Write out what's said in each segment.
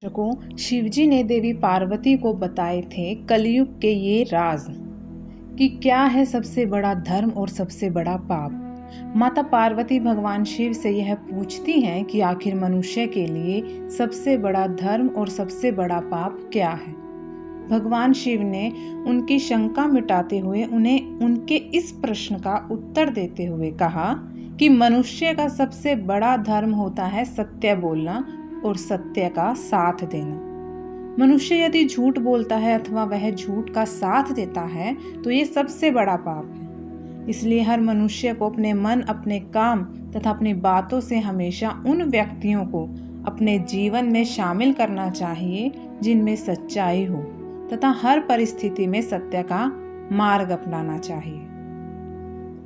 को शिवजी ने देवी पार्वती को बताए थे कलयुग के ये राज कि क्या है सबसे बड़ा धर्म और सबसे बड़ा पाप। माता पार्वती भगवान शिव से यह पूछती हैं कि आखिर मनुष्य के लिए सबसे बड़ा धर्म और सबसे बड़ा पाप क्या है। भगवान शिव ने उनकी शंका मिटाते हुए उन्हें उनके इस प्रश्न का उत्तर देते हुए कहा कि मनुष्य का सबसे बड़ा धर्म होता है सत्य बोलना और सत्य का साथ देना। मनुष्य यदि झूठ बोलता है अथवा वह झूठ का साथ देता है तो ये सबसे बड़ा पाप है। इसलिए हर मनुष्य को अपने मन, अपने काम तथा अपनी बातों से हमेशा उन व्यक्तियों को अपने जीवन में शामिल करना चाहिए जिनमें सच्चाई हो तथा हर परिस्थिति में सत्य का मार्ग अपनाना चाहिए।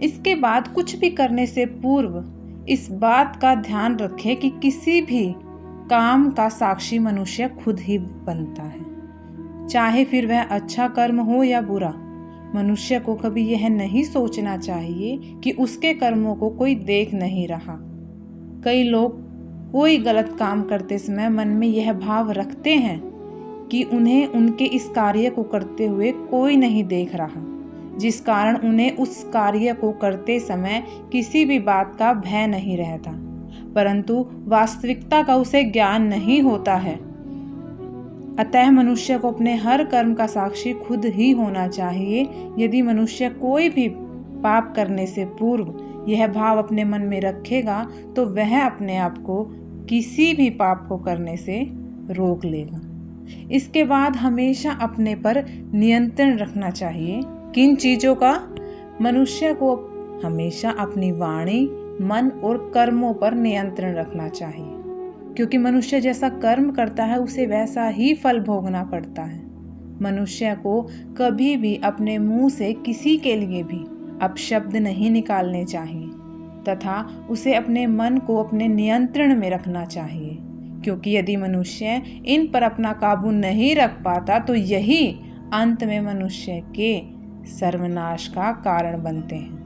इसके बाद कुछ भी करने से पूर्व इस बात का ध्यान रखें कि किसी भी काम का साक्षी मनुष्य खुद ही बनता है, चाहे फिर वह अच्छा कर्म हो या बुरा। मनुष्य को कभी यह नहीं सोचना चाहिए कि उसके कर्मों को कोई देख नहीं रहा। कई लोग कोई गलत काम करते समय मन में यह भाव रखते हैं कि उन्हें उनके इस कार्य को करते हुए कोई नहीं देख रहा, जिस कारण उन्हें उस कार्य को करते समय किसी भी बात का भय नहीं रहता, परंतु वास्तविकता का उसे ज्ञान नहीं होता है। अतः मनुष्य को अपने हर कर्म का साक्षी खुद ही होना चाहिए। यदि मनुष्य कोई भी पाप करने से पूर्व यह भाव अपने मन में रखेगा तो वह अपने आप को किसी भी पाप को करने से रोक लेगा। इसके बाद हमेशा अपने पर नियंत्रण रखना चाहिए। किन चीज़ों का? मनुष्य को हमेशा अपनी वाणी, मन और कर्मों पर नियंत्रण रखना चाहिए, क्योंकि मनुष्य जैसा कर्म करता है उसे वैसा ही फल भोगना पड़ता है। मनुष्य को कभी भी अपने मुंह से किसी के लिए भी अपशब्द नहीं निकालने चाहिए तथा उसे अपने मन को अपने नियंत्रण में रखना चाहिए, क्योंकि यदि मनुष्य इन पर अपना काबू नहीं रख पाता तो यही अंत में मनुष्य के सर्वनाश का कारण बनते हैं।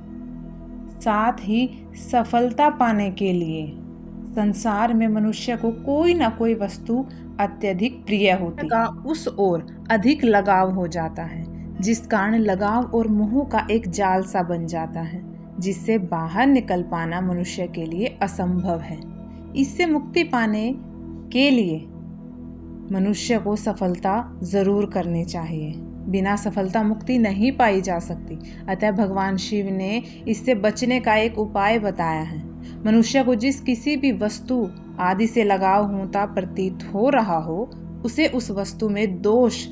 साथ ही सफलता पाने के लिए संसार में मनुष्य को कोई ना कोई वस्तु अत्यधिक प्रिय होती है, उस ओर अधिक लगाव हो जाता है, जिस कारण लगाव और मोह का एक जाल सा बन जाता है, जिससे बाहर निकल पाना मनुष्य के लिए असंभव है। इससे मुक्ति पाने के लिए मनुष्य को सफलता जरूर करनी चाहिए। बिना सफलता मुक्ति नहीं पाई जा सकती। अतः भगवान शिव ने इससे बचने का एक उपाय बताया है। मनुष्य को जिस किसी भी वस्तु आदि से लगाव होता प्रतीत हो रहा हो उसे उस वस्तु में दोष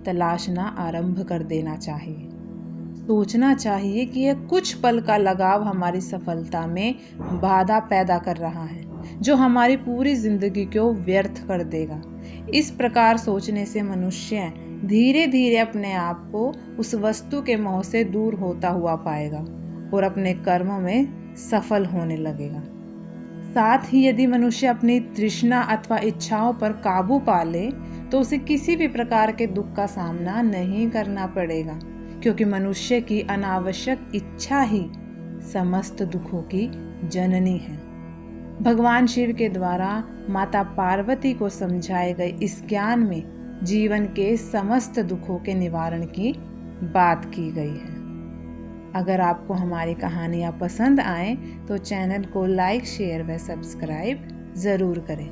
तलाशना आरंभ कर देना चाहिए। सोचना चाहिए कि यह कुछ पल का लगाव हमारी सफलता में बाधा पैदा कर रहा है, जो हमारी पूरी जिंदगी को व्यर्थ कर देगा। इस प्रकार सोचने से मनुष्य धीरे धीरे अपने आप को उस वस्तु के मोह से दूर होता हुआ पाएगा और अपने कर्मों में सफल होने लगेगा। साथ ही यदि मनुष्य अपनी तृष्णा अथवा इच्छाओं पर काबू पा ले तो उसे किसी भी प्रकार के दुख का सामना नहीं करना पड़ेगा, क्योंकि मनुष्य की अनावश्यक इच्छा ही समस्त दुखों की जननी है। भगवान शिव के द्वारा माता पार्वती को समझाए गए इस ज्ञान में जीवन के समस्त दुखों के निवारण की बात की गई है। अगर आपको हमारी कहानियाँ पसंद आए तो चैनल को लाइक, शेयर व सब्सक्राइब ज़रूर करें।